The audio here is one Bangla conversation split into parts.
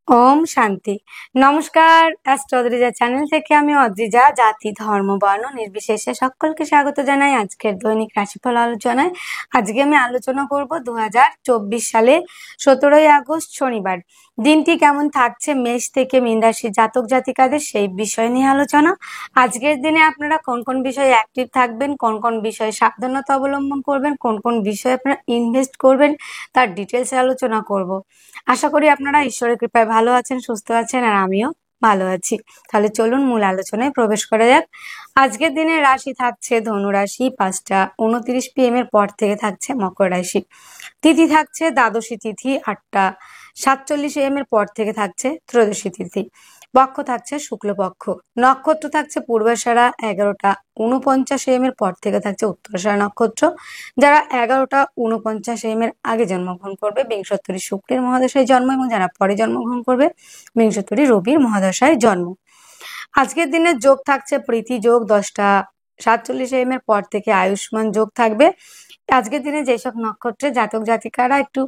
ওম শান্তি। নমস্কার, অ্যাস্ট্রোলজিজা চ্যানেল থেকে আমি অদ্রিজা জাতি ধর্ম বর্ণ নির্বিশেষে সকলকে স্বাগত জানাই আজকের দৈনিক রাশিফল আলোচনায়। আজকে আমি আলোচনা করব 2024 সালে 17ই আগস্ট শনিবার দিনটি কেমন থাকছে মেষ থেকে মীন রাশির জাতক জাতিকাদের সেই বিষয় নিয়ে আলোচনা। আজকের দিনে আপনারা কোন কোন বিষয়ে অ্যাক্টিভ থাকবেন, কোন কোন বিষয়ে সাবধানতা অবলম্বন করবেন, কোন কোন বিষয়ে আপনারা ইনভেস্ট করবেন তার ডিটেলসে আলোচনা করব। আশা করি আপনারা ঈশ্বরের কৃপায় ভালো আছেন, সুস্থ আছেন, আর আমিও ভালো আছি। তাহলে চলুন মূল আলোচনায় প্রবেশ করা যাক। আজকের দিনে রাশি থাকছে ধনু রাশি, 5টা 29 PM এর পর থেকে থাকছে মকর রাশি। তিথি থাকছে দ্বাদশী তিথি, 8টা 47 AM এর পর থেকে থাকছে ত্রয়োদশী তিথি। পক্ষ থাকছে শুক্লপক্ষ। নক্ষত্র থাকছে পূর্বাষাঢ়া, 11টা 49 AM এর পর থেকে থাকছে উত্তরাষাঢ়া নক্ষত্র। যারা 11টা 49 AM এর আগে জন্মগ্রহণ করবে বিংশোত্তরী শুক্রের মহাদশায় জন্ম, এবং যারা পরে জন্মগ্রহণ করবে বিংশোত্তরী রবির মহাদশায় জন্ম। আজকের দিনে যোগ থাকছে প্রীতি যোগ, 10টা 47 AM এর পর থেকে আয়ুষ্মান যোগ থাকবে। আজকের দিনে যেসব নক্ষত্রের জাতক জাতিকারা একটু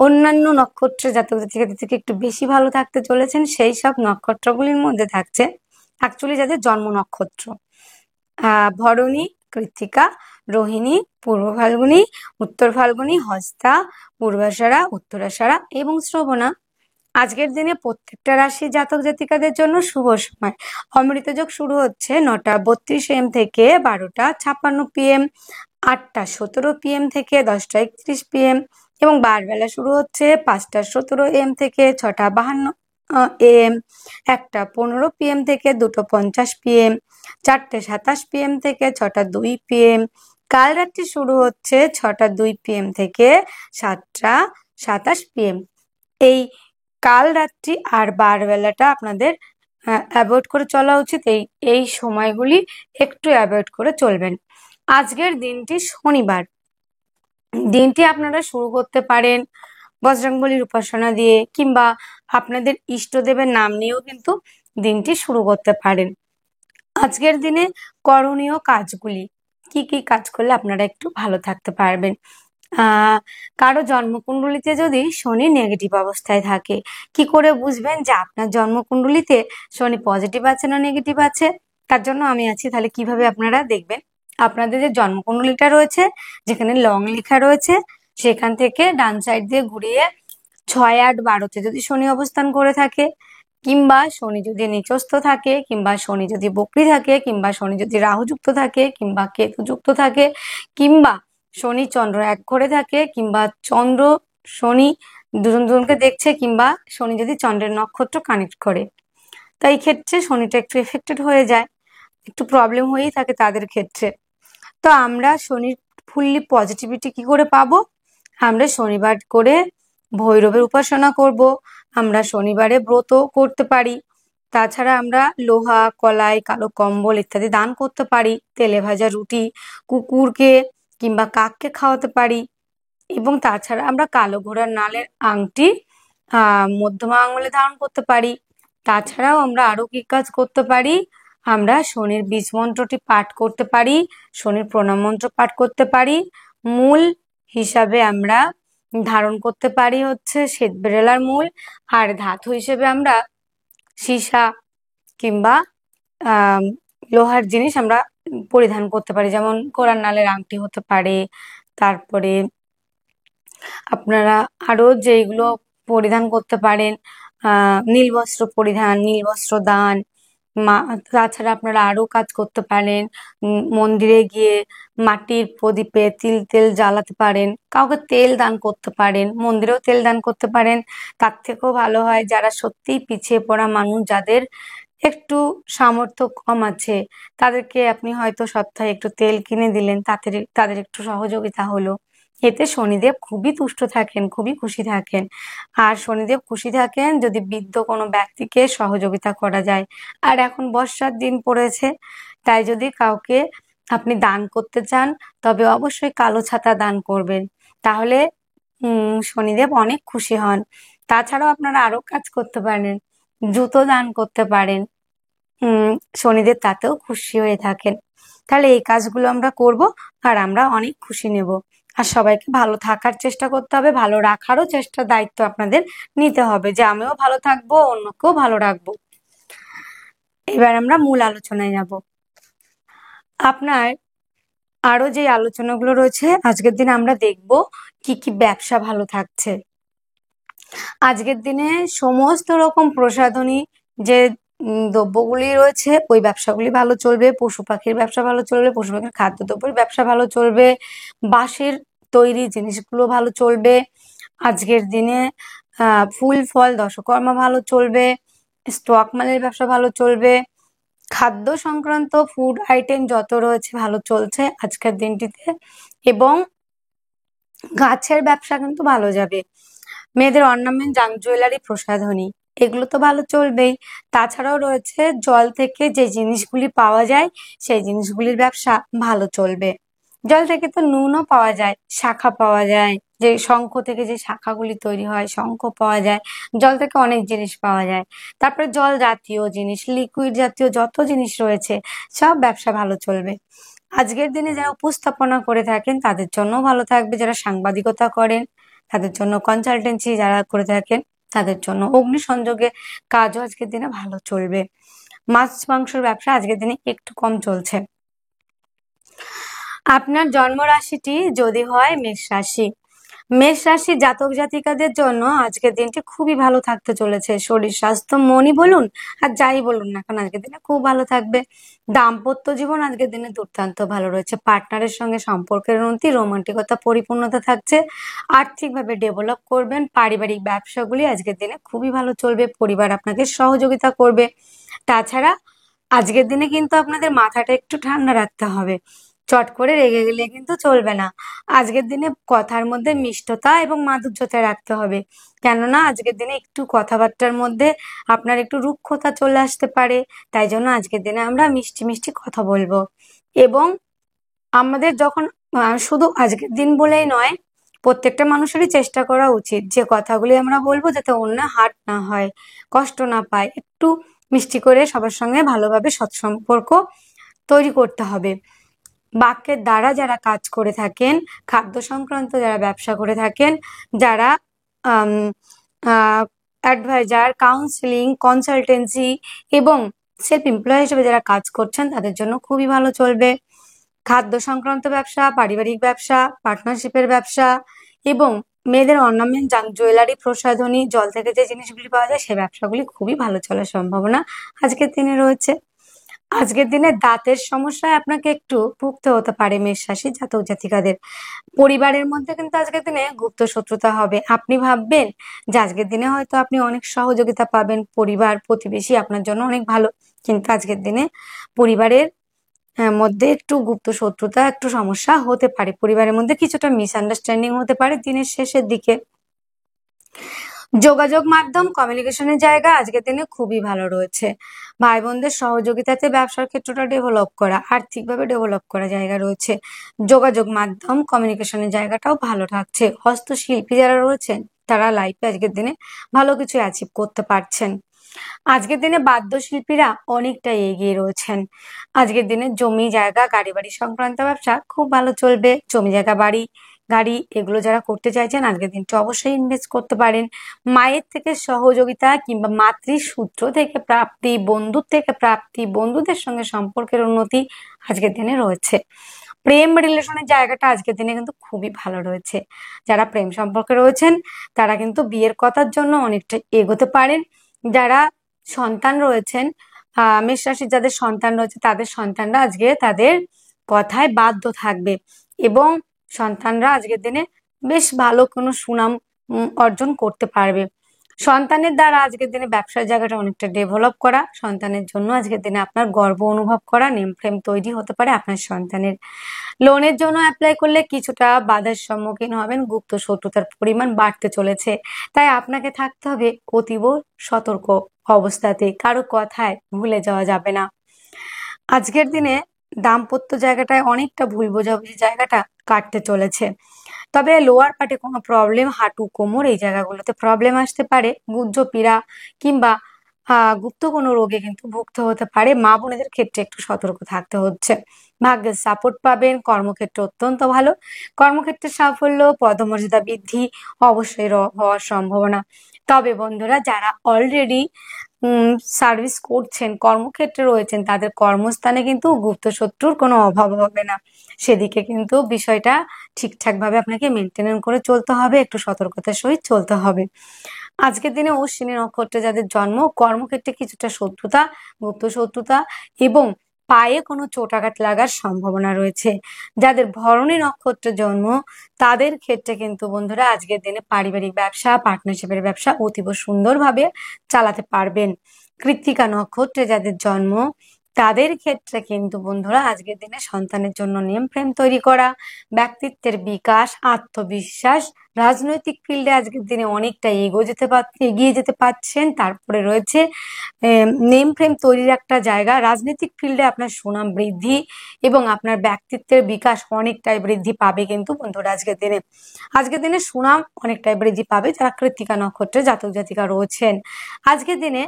অন্যান্য নক্ষত্রের জাতক জাতিকাদের থেকে একটু বেশি ভালো থাকতে চলেছেন, সেই সব নক্ষত্রগুলির মধ্যে থাকছে অ্যাকচুয়ালি যাদের জন্ম নক্ষত্র ভরণী, কৃত্তিকা, রোহিণী, পূর্ব ফাল্গুনী, উত্তর ফাল্গুনী, হস্তা, পূর্বাষাঢ়া, উত্তরাষাঢ়া এবং শ্রবণা। আজকের দিনে প্রত্যেকটা রাশির জাতক জাতিকাদের জন্য শুভ সময়। অমৃত যোগ শুরু হচ্ছে 9টা 32 AM থেকে 12টা 56 PM, 8টা 17 PM থেকে 10টা 31 PM, এবং বারবেলা শুরু হচ্ছে 5টা 17 AM থেকে 6টা 52 AM, 1টা 15 PM থেকে 2টো 50 PM, 4টে 27 PM থেকে 6টা 2 PM। কাল রাত্রি শুরু হচ্ছে 6টা 2 PM থেকে 7টা 27 PM। এই কাল রাত্রি আর বারবেলাটা আপনাদের অ্যাভয়েড করে চলা উচিত। এই সময়গুলি একটু অ্যাভয়েড করে চলবেন। আজকের দিনটি শনিবার। দিনটি আপনারা শুরু করতে পারেন বজরংবলীর উপাসনা দিয়ে, কিংবা আপনাদের ইষ্টদেবের নাম নিয়েও কিন্তু দিনটি শুরু করতে পারেন। আজকের দিনে করণীয় কাজগুলি কি কি কাজ করলে আপনারা একটু ভালো থাকতে পারবেন। কারো জন্মকুণ্ডলিতে যদি শনি নেগেটিভ অবস্থায় থাকে, কি করে বুঝবেন যে আপনার জন্মকুণ্ডলিতে শনি পজিটিভ আছে না নেগেটিভ আছে? তার জন্য আমি আছি। তাহলে কিভাবে আপনারা দেখবেন? আপনাদের যে জন্মকুণ্ডলিটা রয়েছে, যেখানে লং লেখা রয়েছে, সেখান থেকে ডান সাইড দিয়ে ঘুরিয়ে 6, 8, 12তে যদি শনি অবস্থান করে থাকে, কিংবা শনি যদি নিচস্থ থাকে, কিংবা শনি যদি বক্রী থাকে, কিংবা শনি যদি রাহুযুক্ত থাকে, কিংবা কেতুযুক্ত থাকে, কিংবা শনি চন্দ্র এক ঘরে থাকে, কিংবা চন্দ্র শনি দুজনকে দেখছে, কিংবা শনি যদি চন্দ্রের নক্ষত্র কানেক্ট করে, তাই ক্ষেত্রে শনিটা একটু এফেক্টেড হয়ে যায়, একটু প্রবলেম হয়েই থাকে তাদের ক্ষেত্রে। তো আমরা শনির ফুললি পজিটিভিটি কি করে পাবো? আমরা শনিবার করে ভৈরবের উপাসনা করব, আমরা শনিবারে ব্রত করতে পারি। তাছাড়া আমরা লোহা, কলাই, কালো কম্বল ইত্যাদি দান করতে পারি। তেলে ভাজা রুটি কুকুরকে কিংবা কাককে খাওয়াতে পারি। এবং তাছাড়া আমরা কালো ঘোড়ার নালের আংটি মধ্যমা আঙুলে ধারণ করতে পারি। তাছাড়াও আমরা আরো কি কাজ করতে পারি? আমরা শনির বীজ মন্ত্রটি পাঠ করতে পারি, শনির প্রণাম মন্ত্র পাঠ করতে পারি। মূল হিসাবে আমরা ধারণ করতে পারি হচ্ছে শ্বেতবেরেলার মূল, আর ধাতু হিসেবে আমরা সীসা কিংবা লোহার জিনিস আমরা পরিধান করতে পারি, যেমন ঘোড়ার নালের আংটি হতে পারে। তারপরে আপনারা আরো যেগুলো পরিধান করতে পারেন, নীল বস্ত্র পরিধান, নীল বস্ত্র দান। তাছাড়া আপনারা আরো কাজ করতে পারেন, মন্দিরে গিয়ে মাটির প্রদীপে তেল জ্বালাতে পারেন, কাউকে তেল দান করতে পারেন, মন্দিরেও তেল দান করতে পারেন। তার থেকেও ভালো হয় যারা সত্যিই পিছিয়ে পড়া মানুষ, যাদের একটু সামর্থ্য কম আছে, তাদেরকে আপনি হয়তো সপ্তাহে একটু তেল কিনে দিলেন, তাদের একটু সহযোগিতা হলো। এতে শনিদেব খুবই তুষ্ট থাকেন, খুবই খুশি থাকেন। আর শনিদেব খুশি থাকেন যদি বৃদ্ধ কোনো ব্যক্তিকে সহযোগিতা করা যায়। আর এখন বর্ষার দিন পড়েছে, তাই যদি কাউকে আপনি দান করতে চান, তবে অবশ্যই কালো ছাতা দান করবেন, তাহলে শনিদেব অনেক খুশি হন। তাছাড়াও আপনারা আরো কাজ করতে পারেন, জুতো দান করতে পারেন, শনিদেব তাতেও খুশি হয়ে থাকেন। তাহলে এই কাজগুলো আমরা করব, আর আমরা অনেক খুশি নেব। আর সবাইকে ভালো থাকার চেষ্টা করতে হবে, ভালো রাখারও দায়িত্ব আপনাদের নিতে হবে যে আমিও ভালো থাকবো, অন্যকেও ভালো রাখবো। এবার আমরা মূল আলোচনায় যাব। আপনার আরো যে আলোচনাগুলো রয়েছে আজকের দিনে আমরা দেখব কি কি ব্যবসা ভালো থাকছে। আজকের দিনে সমস্ত রকম প্রসাধনী যে দ্রব্যগুলি রয়েছে ওই ব্যবসাগুলি ভালো চলবে, পশু পাখির ব্যবসা ভালো চলবে, পশু পাখির খাদ্যদ্রব্যের ব্যবসা ভালো চলবে, বাঁশের তৈরি জিনিসগুলো ভালো চলবে। আজকের দিনে ফুল ফল দশকর্মা ভালো চলবে, স্টক মালের ব্যবসা ভালো চলবে, খাদ্য সংক্রান্ত ফুড আইটেম যত রয়েছে ভালো চলছে আজকের দিনটিতে, এবং গাছের ব্যবসা কিন্তু ভালো যাবে। মেয়েদের অর্নামেন্ট, জাঙ্ক জুয়েলারি, প্রসাধনী এগুলো তো ভালো চলবেই। তাছাড়াও রয়েছে জল থেকে যে জিনিসগুলি পাওয়া যায় সেই জিনিসগুলির ব্যবসা ভালো চলবে। জল থেকে তো নুনও পাওয়া যায়, শাখা পাওয়া যায়, যে শঙ্খ থেকে যে শাখাগুলি তৈরি হয় শঙ্খ পাওয়া যায়, জল থেকে অনেক জিনিস পাওয়া যায়। তারপরে জল জাতীয় জিনিস, লিকুইড জাতীয় যত জিনিস রয়েছে সব ব্যবসা ভালো চলবে। আজকের দিনে যারা উপস্থাপনা করে থাকেন তাদের জন্য ভালো থাকবে, যারা সাংবাদিকতা করেন তাদের জন্য, কনসালটেন্সি যারা করে থাকেন তাদের জন্য, অগ্নিসংযোগে কাজও আজকের দিনে ভালো চলবে। মাছ মাংসের ব্যবসা আজকের দিনে একটু কম চলছে। আপনার জন্ম রাশিটি যদি হয় মেষ রাশি, মেষ রাশি জাতক জাতিকাদের জন্য আজকের দিনটি খুবই ভালো থাকতে চলেছে। শরীর স্বাস্থ্য মনই বলুন আর যাই বলুন না কারণ আজকের দিনে খুব ভালো থাকবে। দাম্পত্য জীবন আজকের দিনে দুর্দান্ত ভালো রয়েছে, পার্টনারের সঙ্গে সম্পর্কের উন্নতি, রোমান্টিকতা পরিপূর্ণতা থাকছে, আর্থিকভাবে ডেভেলপ করবেন। পারিবারিক ব্যবসাগুলি আজকের দিনে খুবই ভালো চলবে, পরিবার আপনাকে সহযোগিতা করবে। তাছাড়া আজকের দিনে কিন্তু আপনাদের মাথাটা একটু ঠান্ডা রাখতে হবে, চট করে রেগে গেলে কিন্তু চলবে না। আজকের দিনে কথার মধ্যে মিষ্টতা এবং মাধুর্যতা রাখতে হবে, কেননা আজকের দিনে একটু কথাবার্তার মধ্যে আপনার একটু রুক্ষতা চলে আসতে পারে। তাই জন্য আজকের দিনে আমরা মিষ্টি মিষ্টি কথা বলবো। এবং আমাদের যখন শুধু আজকের দিন বলেই নয়, প্রত্যেকটা মানুষেরই চেষ্টা করা উচিত যে কথাগুলি আমরা বলবো যাতে অন্য হার্ট না হয়, কষ্ট না পায়, একটু মিষ্টি করে সবার সঙ্গে ভালোভাবে সৎসম্পর্ক তৈরি করতে হবে। বাক্যের দ্বারা যারা কাজ করে থাকেন, খাদ্য সংক্রান্ত যারা ব্যবসা করে থাকেন, যারা অ্যাডভাইজার, কাউন্সিলিং, কনসালটেন্সি এবং সেলফ এমপ্লয় হিসেবে যারা কাজ করছেন তাদের জন্য খুবই ভালো চলবে। খাদ্য সংক্রান্ত ব্যবসা, পারিবারিক ব্যবসা, পার্টনারশিপের ব্যবসা এবং মেয়েদের অর্নামেন্ট, জাঙ্ক জুয়েলারি, প্রসাধনী, জল থেকে যে জিনিসগুলি পাওয়া যায় সেই ব্যবসাগুলি খুবই ভালো চলার সম্ভাবনা আজকের দিনে রয়েছে। আজকের দিনে দাঁতের সমস্যায় আপনাকে একটু ভুগতে হতে পারে মেষ রাশি জাতক জাতিকাদের। পরিবারের মধ্যে কিন্তু আজকের দিনে গুপ্ত শত্রুতা হবে। আপনি ভাববেন যে আজকের দিনে হয়তো আপনি অনেক সহযোগিতা পাবেন, পরিবার প্রতিবেশী আপনার জন্য অনেক ভালো, কিন্তু আজকের দিনে পরিবারের মধ্যে একটু গুপ্ত শত্রুতা, একটু সমস্যা হতে পারে, পরিবারের মধ্যে কিছুটা মিসআন্ডারস্ট্যান্ডিং হতে পারে দিনের শেষের দিকে। যোগাযোগ মাধ্যম, কমিউনিকেশনের জায়গা আজকের দিনে খুবই ভালো রয়েছে। ভাই বোনদের সহযোগিতাতে ব্যবসার ক্ষেত্রটা ডেভেলপ করা, আর্থিকভাবে ডেভেলপ করা জায়গা রয়েছে। যোগাযোগ মাধ্যম, কমিউনিকেশনের জায়গাটাও ভালো থাকছে। হস্তশিল্পী যারা রয়েছেন তারা লাইফে আজকের দিনে ভালো কিছু অ্যাচিভ করতে পারছেন। আজকের দিনে বাদ্যশিল্পীরা অনেকটাই এগিয়ে রয়েছেন। আজকের দিনে জমি জায়গা, গাড়ি বাড়ি সংক্রান্ত ব্যবসা খুব ভালো চলবে। জমি জায়গা, বাড়ি গাড়ি এগুলো যারা করতে চাইছেন আজকের দিনটা অবশ্যই ইনভেস্ট করতে পারেন। মায়ের থেকে সহযোগিতা কিংবা মাতৃসূত্র থেকে প্রাপ্তি, বন্ধুর থেকে প্রাপ্তি, বন্ধুদের সঙ্গে সম্পর্কের উন্নতি আজকের দিনে রয়েছে। প্রেম রিলেশনের জায়গাটা আজকের দিনে কিন্তু খুবই ভালো রয়েছে। যারা প্রেম সম্পর্কে রয়েছেন তারা কিন্তু বিয়ের কথার জন্য অনেকটা এগোতে পারেন। যারা সন্তান রয়েছেন, মেষ রাশির যাদের সন্তান রয়েছে তাদের সন্তানরা আজকে তাদের কথায় বাধ্য থাকবে এবং সন্তানরা আজকের দিনে বেশ ভালো কোনো সুনাম অর্জন করতে পারবে। সন্তানের দ্বারা আজকের দিনে ব্যবসার জায়গাটা অনেকটা ডেভেলপ করা, সন্তানের জন্য আজকের দিনে আপনার গর্ব অনুভব করা, নেম ফ্রেম তৈরি হতে পারে আপনার সন্তানের। লোনের জন্য অ্যাপ্লাই করলে কিছুটা বাধার সম্মুখীন হবেন, গুপ্ত শত্রুতার পরিমাণ বাড়তে চলেছে, তাই আপনাকে থাকতে হবে অতীব সতর্ক অবস্থাতে, কারো কথায় ভুলে যাওয়া যাবে না। আজকের দিনে দাম্পত্য জায়গাটায় অনেকটা ভুল বোঝাবুঝি জায়গাটা কাটতে চলেছে, তবে লোয়ার পার্টে কোনো প্রবলেম, হাঁটু কোমর এই জায়গাগুলোতে প্রবলেম আসতে পারে, গুজ্জ পীড়া কিংবা গুপ্ত কোনো রোগে কিন্তু ভুগতে হতে পারে। মা বোনেদের ক্ষেত্রে একটু সতর্ক থাকতে হচ্ছে। ভাগ্যের সাপোর্ট পাবেন, কর্মক্ষেত্রে অত্যন্ত ভালো। কর্মক্ষেত্রে সাফল্য, পদমর্যাদা বৃদ্ধি অবশ্যই হওয়ার সম্ভাবনা। তবে বন্ধুরা, যারা অলরেডি সার্ভিস করছেন, কর্মক্ষেত্রে রয়েছেন, তাদের কর্মস্থানে কিন্তু গুপ্ত শত্রুর কোনো অভাব হবে না। সেদিকে কিন্তু বিষয়টা ঠিকঠাক ভাবে আপনাকে মেনটেন করে চলতে হবে, একটু সতর্কতার সহিত চলতে হবে। আজকের দিনে অশ্বিনী নক্ষত্রে যাদের জন্ম, কর্মক্ষেত্রে কিছুটা শত্রুতা, গুপ্ত শত্রুতা এবং পায়ে কোনো চোটাঘাত লাগার সম্ভাবনা রয়েছে। যাদের ভরণী নক্ষত্রে জন্ম, তাদের ক্ষেত্রে কিন্তু বন্ধুরা আজকের দিনে পারিবারিক ব্যবসা, পার্টনারশিপের ব্যবসা অতীব সুন্দরভাবে চালাতে পারবেন। কৃত্তিকা নক্ষত্রে যাদের জন্ম, তাদের ক্ষেত্রে কিন্তু বন্ধুরা আজকের দিনে সন্তানের জন্য নেম ফ্রেম তৈরি করা, ব্যক্তিত্বের বিকাশ, আত্মবিশ্বাস, রাজনৈতিক ফিল্ডে আজকের দিনে অনেকটা এগিয়ে যেতে পারছেন। তারপরে রয়েছে নেম ফ্রেম তৈরির একটা জায়গা। রাজনৈতিক ফিল্ডে আপনার সুনাম বৃদ্ধি এবং আপনার ব্যক্তিত্বের বিকাশ অনেকটাই বৃদ্ধি পাবে কিন্তু বন্ধুরা আজকের দিনে সুনাম অনেকটাই বৃদ্ধি পাবে যারা কৃত্তিকা নক্ষত্রে জাতক জাতিকা রয়েছেন। আজকের দিনে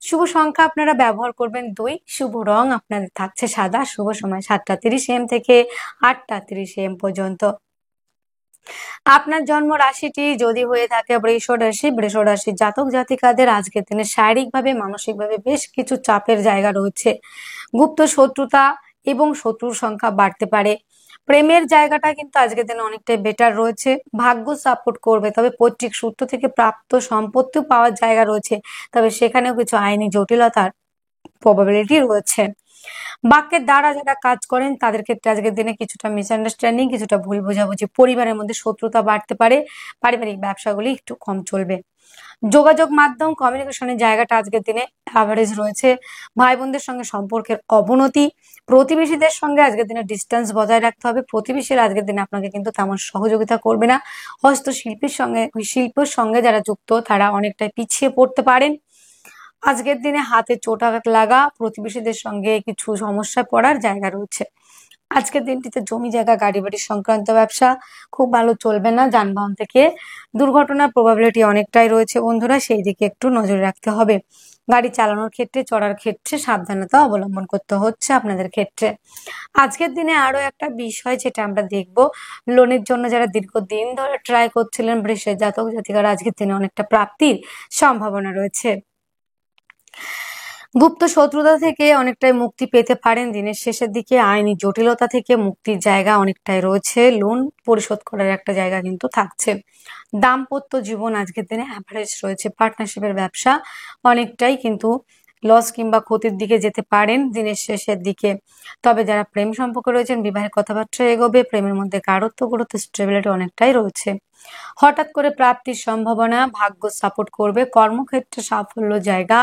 শুভ সংখ্যা আপনারা ব্যবহার করবেন 2, শুভ রং আপনাদের থাকছে সাদা, শুভ সময় 7:30 AM থেকে 8:30 AM পর্যন্ত। আপনার জন্ম রাশিটি যদি হয়ে থাকে বৃষ রাশি, বৃষ রাশির জাতক জাতিকাদের আজকের দিনে শারীরিকভাবে, মানসিকভাবে বেশ কিছু চাপের জায়গা রয়েছে। গুপ্ত শত্রুতা এবং শত্রুর সংখ্যা বাড়তে পারে। প্রেমের জায়গাটা কিন্তু আজকের দিনে অনেকটাই বেটার রয়েছে। ভাগ্য সাপোর্ট করবে, তবে পৈতৃক সূত্র থেকে প্রাপ্ত সম্পত্তিও পাওয়ার জায়গা রয়েছে, তবে সেখানেও কিছু আইনি জটিলতার প্রবাবিলিটি রয়েছে। বাক্যের দ্বারা যারা কাজ করেন তাদের ক্ষেত্রে আজকের দিনে কিছুটা মিসআন্ডারস্ট্যান্ডিং, কিছুটা ভুল বোঝাবুঝি, পরিবারের মধ্যে শত্রুতা বাড়তে পারে। পারিবারিক ব্যবসাগুলি একটু কম চলবে। যোগাযোগ মাধ্যম, কমিউনিকেশনের জায়গাটা আজকের দিনে অ্যাভারেজ রয়েছে। ভাই বোনদের সঙ্গে সম্পর্কের অবনতি, প্রতিবেশীদের সঙ্গে আজকের দিনে ডিস্টেন্স বজায় রাখতে হবে। প্রতিবেশীরা আজকের দিনে আপনাকে কিন্তু তেমন সহযোগিতা করবে না। শিল্পের সঙ্গে যারা যুক্ত তারা অনেকটাই পিছিয়ে পড়তে পারেন। আজকের দিনে হাতে চোটাঘাত লাগা, প্রতিবেশীদের সঙ্গে কিছু সমস্যায় পড়ার জায়গা রয়েছে। আজকের দিনটিতে জমি জায়গা, গাড়ি বাড়ি সংক্রান্ত ব্যবসা খুব ভালো চলবে না। যানবাহন থেকে দুর্ঘটনার প্রবাবিলিটি অনেকটাই রয়েছে বন্ধুরা, সেই দিকে একটু নজর রাখতে হবে। গাড়ি চালানোর ক্ষেত্রে, চড়ার ক্ষেত্রে সাবধানতা অবলম্বন করতে হচ্ছে আপনাদের ক্ষেত্রে। আজকের দিনে আরো একটা বিষয় যেটা আমরা দেখব, লোনের জন্য যারা দীর্ঘদিন ধরে ট্রাই করছিলেন, বৃষের জাতক জাতিকারা আজকের দিনে অনেকটা প্রাপ্তির সম্ভাবনা রয়েছে। গুপ্ত শত্রুতা থেকে অনেকটাই মুক্তি পেতে পারেন দিনের শেষের দিকে। আইনি জটিলতা থেকে মুক্তির জায়গা অনেকটাই রয়েছে। লোন পরিশোধ করার একটা জায়গা কিন্তু থাকছে। দাম্পত্য জীবন আজকের দিনে অ্যাভারেজ রয়েছে। পার্টনারশিপের ব্যবসা অনেকটাই কিন্তু লস কিংবা ক্ষতির দিকে যেতে পারেন দিনের শেষের দিকে। তবে যারা প্রেম সম্পর্কে রয়েছেন, বিবাহের কথাবার্তা এগোবে, প্রেমের মধ্যে গাঢ়ত্ব গুরুত্ব স্টেবিলিটি অনেকটাই রয়েছে। হঠাৎ করে প্রাপ্তির সম্ভাবনা, ভাগ্য সাপোর্ট করবে। কর্মক্ষেত্রে সাফল্য জায়গা,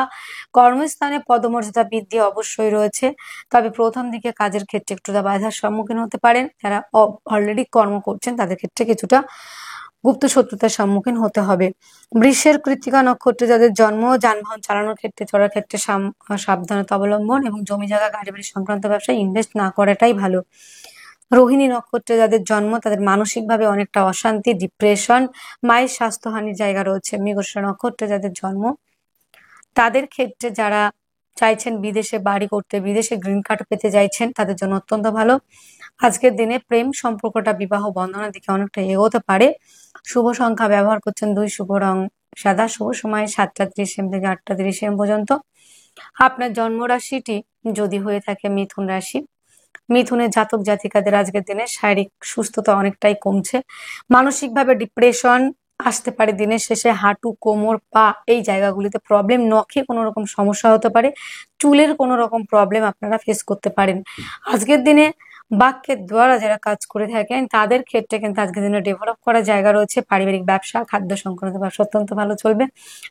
কর্মস্থানে পদমর্যাদা বৃদ্ধি অবশ্যই রয়েছে। তবে প্রথম দিকে কাজের ক্ষেত্রে একটুটা বাধার সম্মুখীন হতে পারেন। যারা অলরেডি কর্ম করছেন তাদের ক্ষেত্রে কিছুটা গুপ্ত শত্রুতার সম্মুখীন হতে হবে। বৃষের কৃত্তিকা নক্ষত্রে যাদের জন্ম, যানবাহন চালানোর ক্ষেত্রে, চলার ক্ষেত্রে সাবধানতা অবলম্বন এবং জমি জায়গা, গাড়ি বাড়ি সংক্রান্ত ব্যবসায় ইনভেস্ট না করাটাই ভালো। রোহিণী নক্ষত্রে যাদের জন্ম, তাদের মানসিকভাবে অনেকটা অশান্তি, ডিপ্রেশন, মায়ের স্বাস্থ্যহানির জায়গা রয়েছে। মৃগশিরা নক্ষত্রে যাদের জন্ম, তাদের ক্ষেত্রে যারা চাইছেন বিদেশে বাড়ি করতে, বিদেশে গ্রিন কার্ড পেতে চাইছেন, তাদের জন্য অত্যন্ত ভালো। আজকের দিনে প্রেম সম্পর্কটা বিবাহ বন্ধনের দিকে অনেকটা এগোতে পারে। শুভ সংখ্যা ব্যবহার করছেন 2, শুভ রং সাদা, শুভ সময় 7:30 AM থেকে 8:30 AM পর্যন্ত। আপনার জন্ম রাশিটি যদি হয়ে থাকে মিথুন রাশি, মিথুনের জাতক জাতিকাদের আজকের দিনে শারীরিক সুস্থতা অনেকটাই কমছে। মানসিকভাবে ডিপ্রেশন আসতে পারে দিনের শেষে। হাঁটু, কোমর, পা এই জায়গাগুলিতে প্রবলেম, নখে কোনো রকম সমস্যা হতে পারে, চুলের কোনো রকম প্রবলেম আপনারা ফেস করতে পারেন। আজকের দিনে বাক্যের দ্বারা যারা কাজ করে থাকেন তাদের ক্ষেত্রে কিন্তু আজকের দিনে ডেভেলপ করার জায়গা রয়েছে। পারিবারিক ব্যবসা, খাদ্য সংক্রান্ত ব্যবসা অত্যন্ত ভালো চলবে।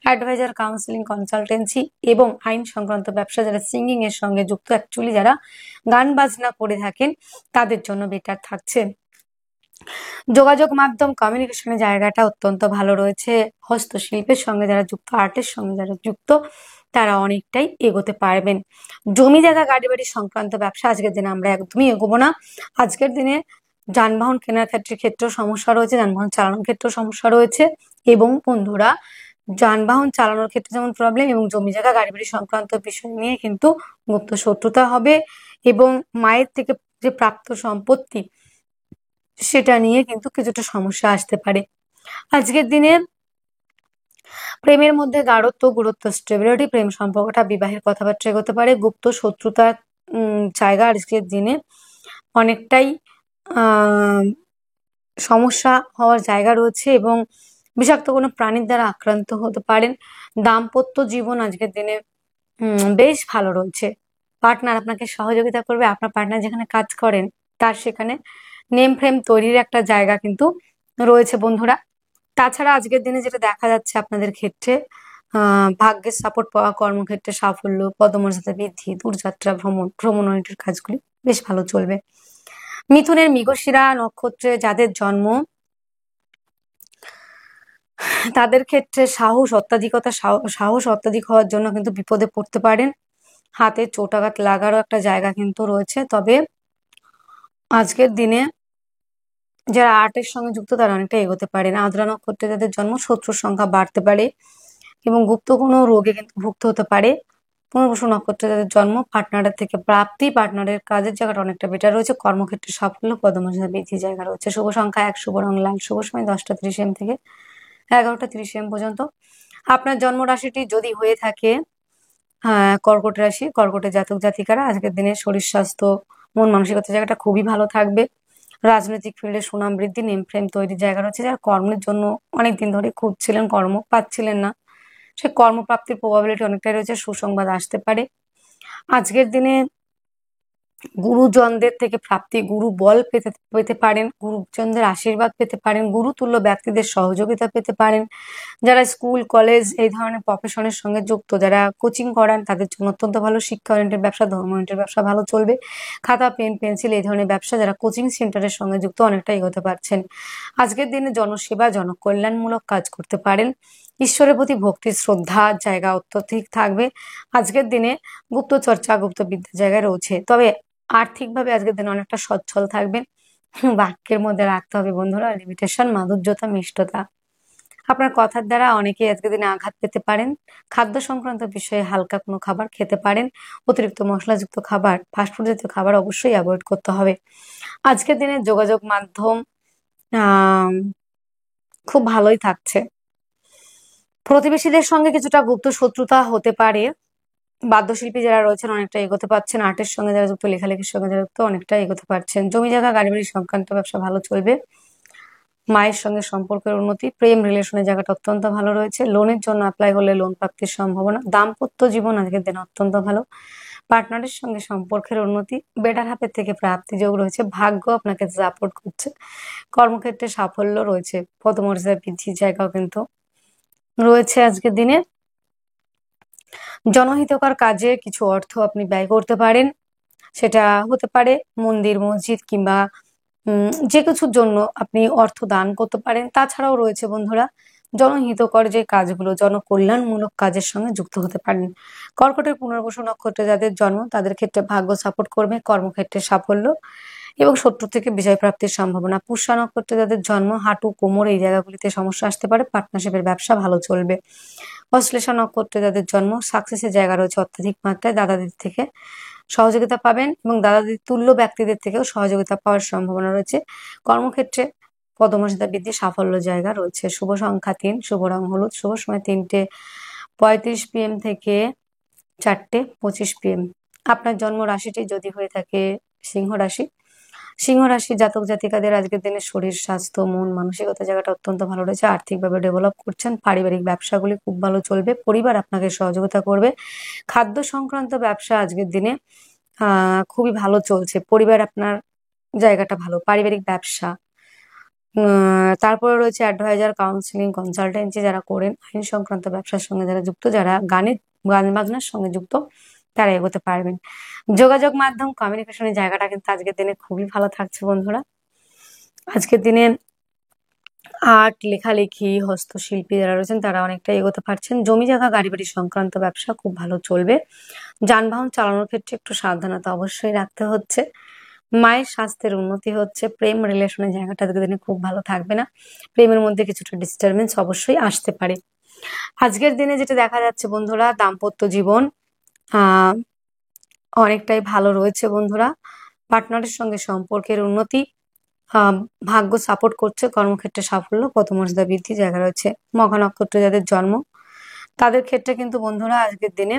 অ্যাডভাইজার, কাউন্সিলিং, কনসালটেন্সি এবং আইন সংক্রান্ত ব্যবসা, যারা সিঙ্গিং এর সঙ্গে যুক্ত, অ্যাকচুয়ালি যারা গান বাজনা করে থাকেন তাদের জন্য বেটার থাকছে। যোগাযোগ মাধ্যম, কমিউনিকেশনের জায়গাটা অত্যন্ত ভালো রয়েছে। হস্তশিল্পের সঙ্গে যারা যুক্ত, আর্টের সঙ্গে যারা যুক্ত, তারা অনেকটাই এগোতে পারবেন। জমি জায়গা, গাড়ি বাড়ি সংক্রান্ত ব্যবসা আজকের দিনে আমরা একদমই এগোবো না। আজকের দিনে যানবাহন কেনার ক্ষেত্রেও সমস্যা রয়েছে, যানবাহন চালানোর ক্ষেত্রেও সমস্যা রয়েছে এবং বন্ধুরা যানবাহন চালানোর ক্ষেত্রে যেমন প্রবলেম, এবং জমি জায়গা গাড়ি বাড়ি সংক্রান্ত বিষয় নিয়ে কিন্তু গুপ্ত শত্রুতা হবে, এবং মায়ের থেকে যে প্রাপ্ত সম্পত্তি সেটা নিয়ে কিন্তু কিছুটা সমস্যা আসতে পারে। আজকের দিনে প্রেমের মধ্যে গাঢ়ত্ব, গুরুত্ব, স্টেবিলিটি, প্রেম সম্পর্কটা বিবাহের কথাবার্তা এগোতে পারে। গুপ্ত শত্রুতার জায়গা আজকের দিনে অনেকটাই আহ সমস্যা হওয়ার জায়গা রয়েছে, এবং বিষাক্ত কোনো প্রাণীর দ্বারা আক্রান্ত হতে পারেন। দাম্পত্য জীবন আজকের দিনে বেশ ভালো রয়েছে। পার্টনার আপনাকে সহযোগিতা করবে, আপনার পার্টনার যেখানে কাজ করেন তার সেখানে নেম ফ্রেম তৈরির একটা জায়গা কিন্তু রয়েছে বন্ধুরা। তাছাড়া আজকের দিনে যেটা দেখা যাচ্ছে আপনাদের ক্ষেত্রে, ভাগ্যের সাপোর্ট পাওয়া, কর্মক্ষেত্রে সাফল্য, পদমর্যাদা বৃদ্ধি, দূরযাত্রা, ভ্রমণ ওরিয়েন্টেড কাজগুলি বেশ ভালো চলবে। মিথুনের মৃগশিরা নক্ষত্রে যাদের জন্ম, তাদের ক্ষেত্রে সাহস অত্যাধিক হওয়ার জন্য কিন্তু বিপদে পড়তে পারেন। হাতে চোটাঘাত লাগারও একটা জায়গা কিন্তু রয়েছে। তবে আজকের দিনে যারা আর্টের সঙ্গে যুক্ত তারা অনেকটা এগোতে পারেন। আদ্রা নক্ষত্রে যাদের জন্ম, শত্রুর সংখ্যা বাড়তে পারে এবং গুপ্ত কোনো রোগে কিন্তু ভুগতে হতে পারে। পুনর্বসু নক্ষত্রে যাদের জন্ম, পার্টনারের থেকে প্রাপ্তি, পার্টনারের কাজের জায়গাটা অনেকটা বেটার রয়েছে। কর্মক্ষেত্রে সাফল্য, পদমর্যাদা বৃদ্ধির জায়গা রয়েছে। শুভ সংখ্যা 1, শুভ রং লাল, শুভ সময় 10টা 30 AM থেকে 11টা 30 AM পর্যন্ত। আপনার জন্ম রাশিটি যদি হয়ে থাকে কর্কট রাশি, কর্কটের জাতক জাতিকারা আজকের দিনে শরীর স্বাস্থ্য, মন মানসিকতার জায়গাটা খুবই ভালো থাকবে। রাজনৈতিক ফিল্ডে সুনাম বৃদ্ধি, নেম ফ্রেম তৈরির জায়গা রয়েছে। যারা কর্মের জন্য অনেকদিন ধরে খুঁজছিলেন, কর্ম পাচ্ছিলেন না, সে কর্মপ্রাপ্তির প্রবাবিলিটি অনেকটাই রয়েছে। সুসংবাদ আসতে পারে। আজকের দিনে গুরুজনদের থেকে প্রাপ্তি, গুরু বল পেতে পেতে পারেন, গুরুজনদের আশীর্বাদ পেতে পারেন, গুরুতুল্য ব্যক্তিদের সহযোগিতা পেতে পারেন। যারা স্কুল কলেজ এই ধরনের প্রফেশনের সঙ্গে যুক্ত, যারা কোচিং করান, তাদের জন্য অত্যন্ত ভালো। শিক্ষা ওরিয়েন্টেড ব্যবসা, ধর্ম ওরিয়েন্টেড ব্যবসা ভালো চলবে। খাতা পেন পেন্সিল এই ধরনের ব্যবসা যারা কোচিং সেন্টারের সঙ্গে যুক্ত অনেকটা এগোতে পারছেন। আজকের দিনে জনসেবা, জনকল্যাণমূলক কাজ করতে পারেন। ঈশ্বরের প্রতি ভক্তি শ্রদ্ধার জায়গা অত্যধিক থাকবে। আজকের দিনে গুপ্ত চর্চা, গুপ্ত বিদ্যার জায়গায় রয়েছে। তবে আর্থিকভাবে আজকের দিনে অনেকটা সচ্ছল থাকবেন। বাক্যের মধ্যে রাখতে হবে বন্ধুরা লিমিটেশন, মাধুর্যতা, মিষ্টতা। আপনার কথার দ্বারা অনেকেই আজকের দিনে আঘাত পেতে পারেন। খাদ্য সংক্রান্ত বিষয়ে হালকা কোনো খাবার খেতে পারেন। অতিরিক্ত মশলাযুক্ত খাবার, ফাস্টফুড জাতীয় খাবার অবশ্যই অ্যাভয়েড করতে হবে। আজকের দিনে যোগাযোগ মাধ্যম আহ খুব ভালোই থাকছে। প্রতিবেশীদের সঙ্গে কিছুটা গুপ্ত শত্রুতা হতে পারে। বাদ্যশিল্পী যারা রয়েছেন অনেকটা এগোতে পারছেন। আর্টের সঙ্গে যারা যুক্ত, লেখালেখির সঙ্গে যারা যুক্ত অনেকটা এগোতে পারছেন। জমি জায়গা গাড়ি বাড়ি সংক্রান্ত ব্যবসা ভালো চলবে। মায়ের সঙ্গে সম্পর্কের উন্নতি, প্রেম রিলেশনের জায়গাটা অত্যন্ত ভালো রয়েছে। লোনের জন্য অ্যাপ্লাই হলে লোন প্রাপ্তির সম্ভাবনা। দাম্পত্য জীবন আজকের দিনে অত্যন্ত ভালো। পার্টনারের সঙ্গে সম্পর্কের উন্নতি, বেটার হাফের থেকে প্রাপ্তি যোগ রয়েছে। ভাগ্য আপনাকে সাপোর্ট করছে। কর্মক্ষেত্রে সাফল্য রয়েছে। পদমর্যাদা বৃদ্ধির জায়গাও কিন্তু রয়েছে আজকের দিনে। জনহিতকর কাজে কিছু অর্থ আপনি ব্যয় করতে পারেন। সেটা হতে পারে মন্দির, মসজিদ কিংবা যে কিছুর জন্য আপনি অর্থ দান করতে পারেন। তাছাড়াও রয়েছে বন্ধুরা জনহিতকর যে কাজগুলো, জনকল্যাণমূলক কাজের সঙ্গে যুক্ত হতে পারেন। কর্কটের পুনর্বসু নক্ষত্রে যাদের জন্ম তাদের ক্ষেত্রে ভাগ্য সাপোর্ট করবে। কর্মক্ষেত্রে সাফল্য এবং শত্রু থেকে বিজয় প্রাপ্তির সম্ভাবনা। পুষ্যা নক্ষত্রে যাদের জন্ম, হাঁটু কোমর এই জায়গাগুলিতে সমস্যা আসতে পারে। পার্টনারশিপের ব্যবসা ভালো চলবে। অশ্লেষা নক্ষত্রে যাদের জন্ম, সাকসেসের জায়গা রয়েছে অত্যাধিক মাত্রায়। দাদা দিদি থেকে সহযোগিতা পাবেন এবং দাদা দিদির তুল্য ব্যক্তিদের থেকেও সহযোগিতা পাওয়ার সম্ভাবনা রয়েছে। কর্মক্ষেত্রে পদমর্যাদা বৃদ্ধি, সাফল্য জায়গা রয়েছে। শুভ সংখ্যা 3, শুভ রং হলুদ, শুভ সময় 3টে 35 PM থেকে 4টে 25 PM। আপনার জন্ম রাশিটি যদি হয়ে থাকে সিংহ রাশি, সিংহ রাশির জাতক জাতিকাদের আজকের দিনে শরীর স্বাস্থ্য, মন মানসিকতা জায়গাটা অত্যন্ত ভালো রয়েছে। আর্থিকভাবে ডেভেলপ করছেন। পারিবারিক ব্যবসাগুলি খুব ভালো চলবে। পরিবার আপনাকে সহযোগিতা করবে। খাদ্য সংক্রান্ত ব্যবসা আজকের দিনে খুবই ভালো চলছে। পরিবার আপনার জায়গাটা ভালো। পারিবারিক ব্যবসা, তারপরে রয়েছে অ্যাডভাইজার, কাউন্সিলিং, কনসালটেন্সি যারা করেন, আইন সংক্রান্ত ব্যবসার সঙ্গে যারা যুক্ত, যারা গান বাজনার সঙ্গে যুক্ত, তারা এগোতে পারবেন। যোগাযোগ মাধ্যম, কমিউনিকেশনের জায়গাটা কিন্তু আজকের দিনে খুবই ভালো থাকছে বন্ধুরা। আজকের দিনে আর্ট, লেখালেখি, হস্তশিল্পী যারা রয়েছেন তারা অনেকটা এগোতে পারছেন। জমি জায়গা গাড়ি বাড়ি সংক্রান্ত ব্যবসা খুব ভালো চলবে। যানবাহন চালানোর ক্ষেত্রে একটু সাবধানতা অবশ্যই রাখতে হচ্ছে। মায়ের স্বাস্থ্যের উন্নতি হচ্ছে। প্রেম রিলেশনের জায়গাটা আজকের দিনে খুব ভালো থাকবে না। প্রেমের মধ্যে কিছুটা ডিস্টারবেন্স অবশ্যই আসতে পারে। আজকের দিনে যেটা দেখা যাচ্ছে বন্ধুরা, দাম্পত্য জীবন আহ অনেকটাই ভালো রয়েছে বন্ধুরা। পার্টনারের সঙ্গে সম্পর্কের উন্নতি, আহ ভাগ্য সাপোর্ট করছে, কর্মক্ষেত্রে সাফল্য, পদমর্যাদা বৃদ্ধি জায়গা রয়েছে। মঘা নক্ষত্রে যাদের জন্ম তাদের ক্ষেত্রে কিন্তু বন্ধুরা আজকের দিনে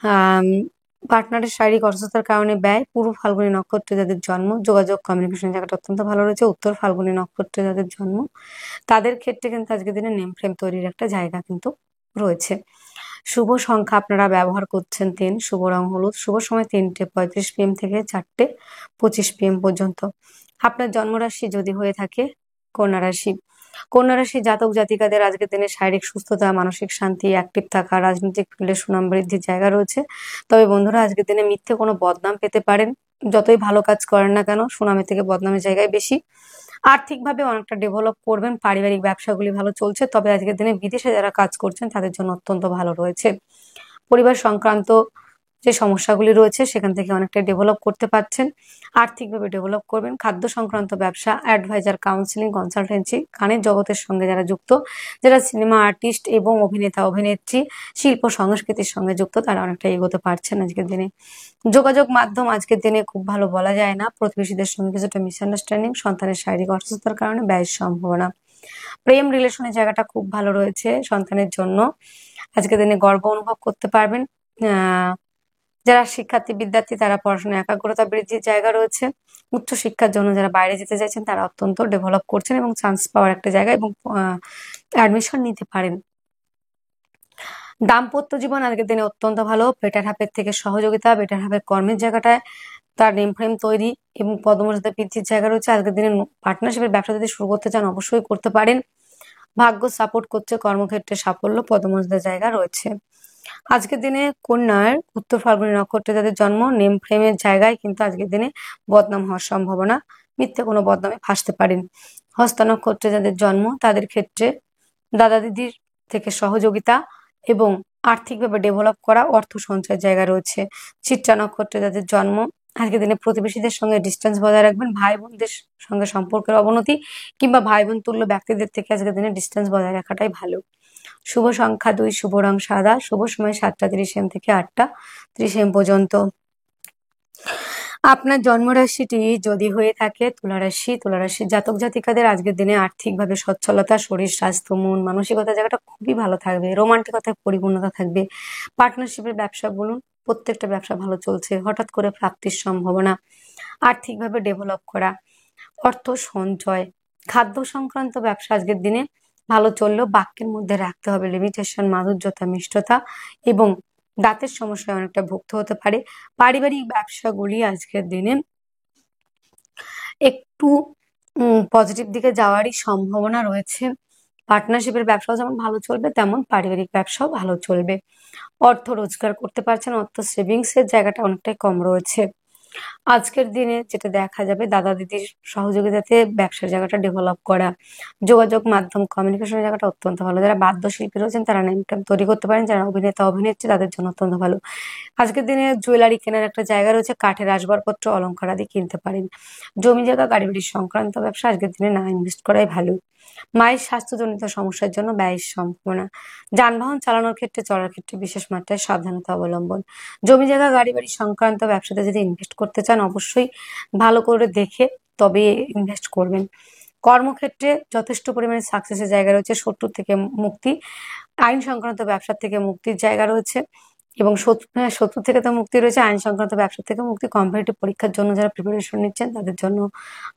আহ পার্টনারের শারীরিক অসুস্থতার কারণে ব্যয়। পূর্ব ফাল্গুনী নক্ষত্রে যাদের জন্ম, যোগাযোগ কমিউনিকেশন জায়গাটা অত্যন্ত ভালো রয়েছে। উত্তর ফাল্গুনী নক্ষত্রে যাদের জন্ম তাদের ক্ষেত্রে কিন্তু আজকের দিনে নেম ফ্রেম তৈরির একটা জায়গা কিন্তু রয়েছে। শুভ সংখ্যা আপনারা ব্যবহার করছেন 3, শুভ রং হলুদ, শুভ সময় 3:35 PM থেকে 4:25 PM পর্যন্ত। আপনার জন্মরাশি যদি হয়ে থাকে কন্যা রাশি, কন্যা রাশি জাতক জাতিকাদের আজকের দিনে শারীরিক সুস্থতা, মানসিক শান্তি, অ্যাক্টিভ থাকা, রাজনৈতিক ফিল্ডে সুনাম বৃদ্ধির জায়গা রয়েছে। তবে বন্ধুরা আজকের দিনে মিথ্যে কোনো বদনাম পেতে পারেন। যতই ভালো কাজ করেন না কেন, সুনামের থেকে বদনামের জায়গায় বেশি। আর্থিকভাবে অনেকটা ডেভেলপ করবেন, পারিবারিক ব্যবসাগুলি ভালো চলছে। তবে আজকের দিনে বিদেশে যারা কাজ করছেন তাদের জন্য অত্যন্ত ভালো রয়েছে। পরিবার সংক্রান্ত যে সমস্যাগুলি রয়েছে সেখান থেকে অনেকটা ডেভেলপ করতে পারছেন, আর্থিকভাবে ডেভেলপ করবেন। খাদ্য সংক্রান্ত ব্যবসা, অ্যাডভাইজার, কাউন্সিলিং, কনসালটেন্সি, গানের জগতের সঙ্গে যারা যুক্ত, যারা সিনেমা আর্টিস্ট এবং অভিনেতা অভিনেত্রী, শিল্প সংস্কৃতির সঙ্গে যুক্ত, তারা অনেকটা এগোতে পারছেন আজকের দিনে। যোগাযোগ মাধ্যম আজকের দিনে খুব ভালো বলা যায় না। প্রতিবেশীদের সঙ্গে কিছুটা মিসআন্ডারস্ট্যান্ডিং, সন্তানের শারীরিক অসুস্থতার কারণে ব্যয়ের সম্ভাবনা। প্রেম রিলেশনের জায়গাটা খুব ভালো রয়েছে সন্তানের জন্য। আজকের দিনে গর্ব অনুভব করতে পারবেন। আহ যারা শিক্ষার্থী বিদ্যার্থী তারা পড়াশোনায় একাগ্রতা বৃদ্ধির জায়গা রয়েছে। উচ্চ শিক্ষার জন্য যারা বাইরে যেতে চাইছেন তারা অত্যন্ত ডেভেলপ করছেন এবং চান্স পাওয়ার একটা জায়গা এবং অ্যাডমিশন নিতে পারেন। দাম্পত্য জীবন আজকের দিনে অত্যন্ত ভালো। বেটার হাফের থেকে সহযোগিতা, বেটার হাফের কর্মের জায়গাটায় তার নেম ফ্রেম তৈরি এবং পদমর্যাদা বৃদ্ধির জায়গা রয়েছে। আজকের দিনে পার্টনারশিপের ব্যবসা যদি শুরু করতে চান অবশ্যই করতে পারেন। ভাগ্য সাপোর্ট করছে, কর্মক্ষেত্রে সাফল্য, পদমর্যাদার জায়গা রয়েছে। আজকের দিনে কন্যার উত্তর ফাল্গুনী নক্ষত্রে যাদের জন্ম, নেম ফ্রেমের জায়গায় কিন্তু আজকের দিনে বদনাম হওয়ার সম্ভাবনা, মিথ্যে কোনো বদনামে ফাঁসতে পারেন। হস্তা নক্ষত্রে যাদের জন্ম তাদের ক্ষেত্রে দাদা দিদির থেকে সহযোগিতা এবং আর্থিকভাবে ডেভেলপ করা, অর্থ সঞ্চয়ের জায়গা রয়েছে। চিত্রা নক্ষত্রে যাদের জন্ম আজকের দিনে প্রতিবেশীদের সঙ্গে ডিস্টেন্স বজায় রাখবেন। ভাই বোনদের সঙ্গে সম্পর্কের অবনতি কিংবা ভাই বোন তুল্য ব্যক্তিদের থেকে আজকের দিনে ডিস্টেন্স বজায় রাখাটাই ভালো। শুভ সংখ্যা 2, শুভ রং সাদা, শুভ সময় 7:30 AM থেকে 8:30 AM পর্যন্ত। আপনার জন্মরাশিটি যদি হয়ে থাকে তুলা রাশি, তুলা রাশির জাতক জাতিকাদের আজকের দিনে আর্থিকভাবে সচ্ছলতা, শরীর স্বাস্থ্য, মন মানসিকতা জায়গাটা খুবই ভালো থাকবে। রোমান্টিকতায় পরিপূর্ণতা থাকবে। পার্টনারশিপের ব্যবসা বলুন, প্রত্যেকটা ব্যবসা ভালো চলছে। হঠাৎ করে প্রাপ্তির সম্ভাবনা, আর্থিকভাবে ডেভেলপ করা, অর্থ সঞ্চয়। খাদ্য সংক্রান্ত ব্যবসা আজকের দিনে ভালো চললেও বাক্যের মধ্যে রাখতে হবে লিমিটেশন, মাধুর্যতা, মিষ্টতা এবং দাঁতের সমস্যায় অনেকটা ভুগতে হতে পারে। পারিবারিক ব্যবসাগুলি আজকের দিনে একটু পজিটিভ দিকে যাওয়ারই সম্ভাবনা রয়েছে। পার্টনারশিপের ব্যবসাও যেমন ভালো চলবে তেমন পারিবারিক ব্যবসাও ভালো চলবে। অর্থ রোজগার করতে পারছেন, অর্থ সেভিংস এর জায়গাটা অনেকটাই কম রয়েছে। আজকের দিনে যেটা দেখা যাবে দাদা দিদির সহযোগিতাতে ব্যবসার জায়গাটা ডেভেলপ করা, যোগাযোগ মাধ্যম কমিউনিকেশনের জায়গাটা অত্যন্ত ভালো। যারা বাদ্যশিল্পী রয়েছেন তারা নেম টেম তৈরি করতে পারেন, যারা অভিনেতা অভিনেত্রী তাদের জন্য অত্যন্ত ভালো। আজকের দিনে জুয়েলারি কেনার একটা জায়গা রয়েছে, কাঠের আসবাবপত্র অলংকার আদি কিনতে পারেন। জমি জায়গা গাড়ি বাড়ি সংক্রান্ত ব্যবসা আজকের দিনে না ইনভেস্ট করাই ভালো। মায়ের স্বাস্থ্যজনিত সমস্যার জন্য ব্যয়ের সম্ভাবনা। যানবাহন চালানোর ক্ষেত্রে, চলার ক্ষেত্রে বিশেষ মাত্রায় সাবধানতা অবলম্বন। জমি জায়গা গাড়ি বাড়ি সংক্রান্ত ব্যবসাতে যদি ইনভেস্ট করতে চান অবশ্যই ভালো করে দেখে তবে ইনভেস্ট করবেন। কর্মক্ষেত্রে যথেষ্ট পরিমাণে সাকসেসের জায়গা রয়েছে। শত্রু থেকে মুক্তি, আইন সংক্রান্ত ব্যবসা থেকে মুক্তির জায়গা রয়েছে এবং শত্রু থেকে তো মুক্তি রয়েছে, আইন সংক্রান্ত ব্যবসা থেকে মুক্তি। কম্পিটিটিভ পরীক্ষার জন্য যারা প্রিপারেশন নিচ্ছেন তাদের জন্য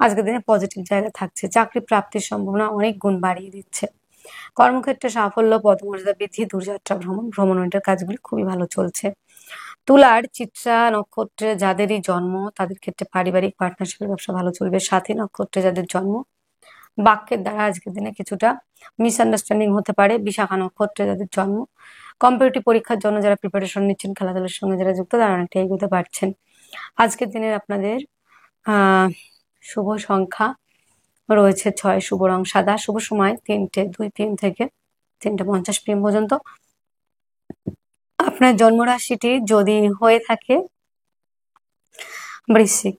আজকের দিনে পজিটিভ জায়গা থাকছে। চাকরি প্রাপ্তির সম্ভাবনা অনেক গুণ বাড়িয়ে দিচ্ছে। কর্মক্ষেত্রে সাফল্য, পদমর্যাদা বৃদ্ধি, দূরযাত্রা ভ্রমণ, ভ্রমণের কাজগুলি খুবই ভালো চলছে। তুলার চিত্রা নক্ষত্রে যাদেরই জন্ম তাদের ক্ষেত্রে পারিবারিক পার্টনারশিপের ব্যবসা ভালো চলবে। সাথী নক্ষত্রে যাদের জন্ম বাক্যের দ্বারা আজকের দিনে কিছুটা মিসআন্ডারস্ট্যান্ডিং হতে পারে। বিশাখা নক্ষত্রে যাদের জন্ম কম্পিটিটিভ পরীক্ষার জন্য যারা প্রিপারেশন নিচ্ছেন, খেলাধুলার সঙ্গে যারা যুক্ত তারা অনেকটা এগোতে পারছেন। আজকের দিনের আপনাদের শুভ সংখ্যা রয়েছে 6, শুভ রং সাদা, শুভ সময় 3:02 PM থেকে 3:50 PM পর্যন্ত। আপনার জন্মরাশিটি যদি হয়ে থাকে বৃশ্চিক,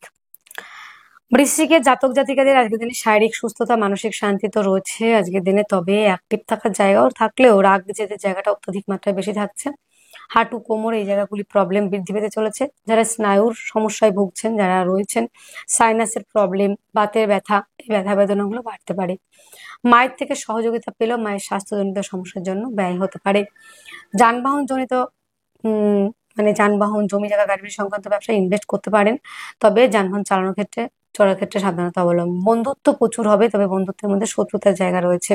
বৃশ্চিকের জাতক জাতিকাদের আজকের দিনে শারীরিক সুস্থতা মানসিক শান্তি তো রয়েছে আজকের দিনে, তবে অ্যাক্টিভ থাকার জায়গাও থাকলেও রাগ জেদের জায়গাটা অত্যধিক মাত্রায় বেশি থাকছে। হাঁটু কোমর এই জায়গাগুলি প্রবলেম বৃদ্ধি পেতে চলেছে। যারা স্নায়ুর সমস্যায় ভুগছেন, যারা রয়েছেন সাইনাসের প্রবলেম, বাতের ব্যথা, এই ব্যথা বেদনাগুলো বাড়তে পারে। মায়ের থেকে সহযোগিতা পেলেও মায়ের স্বাস্থ্যজনিত সমস্যার জন্য ব্যয় হতে পারে। যানবাহন জনিত উম মানে যানবাহন, জমি জায়গা, গাড়ি বাড়ি সংক্রান্ত ব্যবসায় ইনভেস্ট করতে পারেন। তবে যানবাহন চালানোর ক্ষেত্রে, চলার ক্ষেত্রে সাবধানতা অবলম্বন। বন্ধুত্ব প্রচুর হবে, তবে বন্ধুত্বের মধ্যে শত্রুতার জায়গা রয়েছে।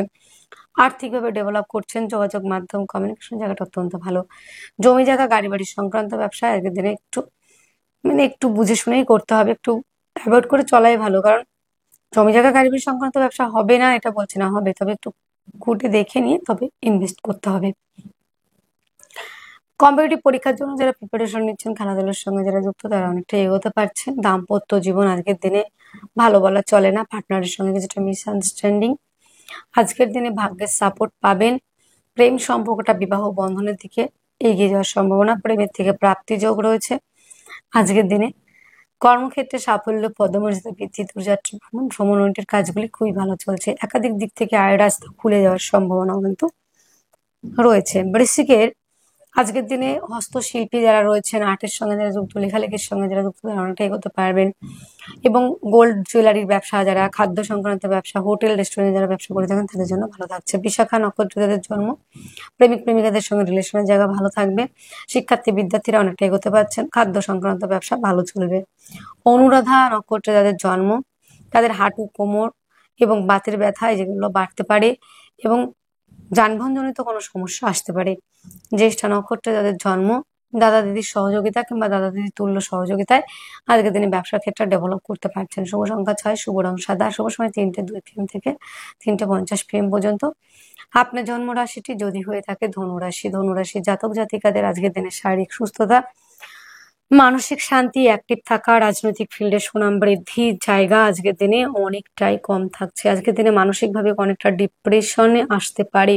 আর্থিকভাবে ডেভেলপ করছেন, যোগাযোগ মাধ্যম কমিউনিকেশন জায়গাটা অত্যন্ত ভালো। জমি জায়গা, গাড়ি বাড়ি সংক্রান্ত ব্যবসা আজকের দিনে একটু বুঝে শুনেই করতে হবে, একটু অ্যাভয়েড করে চলাই ভালো। কারণ জমি জায়গা, গাড়ি বাড়ি সংক্রান্ত ব্যবসা হবে না এটা বলছি না, হবে, তবে একটু খুঁটে দেখে নিয়ে তবে ইনভেস্ট করতে হবে। কম্পিটিটিভ পরীক্ষার জন্য যারা প্রিপারেশন নিচ্ছেন, খেলাধুলার সঙ্গে যারা যুক্ত, তারা অনেকটা এগোতে পারছেন। দাম্পত্য জীবন আজকের দিনে ভালো বলা চলে না, পার্টনারের সঙ্গে কিছুটা মিসআন্ডারস্ট্যান্ডিং। আজকের দিনে ভাগ্যের সাপোর্ট পাবেন। প্রেম সম্পর্কটা বিবাহ বন্ধনের দিকে এগিয়ে যাওয়ার সম্ভাবনা, প্রেমের থেকে প্রাপ্তি যোগ রয়েছে আজকের দিনে। কর্মক্ষেত্রে সাফল্য, পদমর্যাদা বৃদ্ধি, দূরযাত্রা ভ্রমণ, ভ্রমণের কাজগুলি খুবই ভালো চলছে। একাধিক দিক থেকে আয়ের রাস্তা খুলে যাওয়ার সম্ভাবনাও কিন্তু রয়েছে। বৃশ্চিকের আজকের দিনে হস্তশিল্পী যারা রয়েছেন, আর্টের সঙ্গে যারা যুক্ত, লেখালেখির সঙ্গে যারা যুক্ত, তারা অনেকটা এগোতে পারবেন। এবং গোল্ড জুয়েলারির ব্যবসা, যারা খাদ্য সংক্রান্ত ব্যবসা, হোটেল রেস্টুরেন্টে যারা ব্যবসা করে থাকেন, তাদের জন্য ভালো থাকছে। বিশাখা নক্ষত্রে যাদের জন্ম, প্রেমিক প্রেমিকাদের সঙ্গে রিলেশনের জায়গা ভালো থাকবে। শিক্ষার্থী বিদ্যার্থীরা অনেকটা এগোতে পারছেন। খাদ্য সংক্রান্ত ব্যবসা ভালো চলবে। অনুরাধা নক্ষত্রে যাদের জন্ম, তাদের হাঁটু কোমর এবং বাতের ব্যথা এই যেগুলো বাড়তে পারে এবং যানবাহনজনিত কোনো সমস্যা আসতে পারে। জ্যেষ্ঠা নক্ষত্রে যাদের জন্ম, দাদা দিদির সহযোগিতা কিংবা দাদা দিদির তুল্য সহযোগিতায় আজকের দিনে ব্যবসার ক্ষেত্রে ডেভেলপ করতে পারছেন। শুভ সংখ্যা 6, শুভ রং সাদা, শুভ সময় 3:02 PM থেকে 3:50 PM পর্যন্ত। আপনার জন্ম রাশিটি যদি হয়ে থাকে ধনুরাশি, ধনুরাশির জাতক জাতিকাদের আজকের দিনে শারীরিক সুস্থতা, মানসিক শান্তি, অ্যাক্টিভ থাকা, রাজনৈতিক ফিল্ডে সুনাম বৃদ্ধির জায়গা আজকের দিনে অনেকটাই কম থাকছে। আজকের দিনে মানসিকভাবে অনেকটা ডিপ্রেশনে আসতে পারে,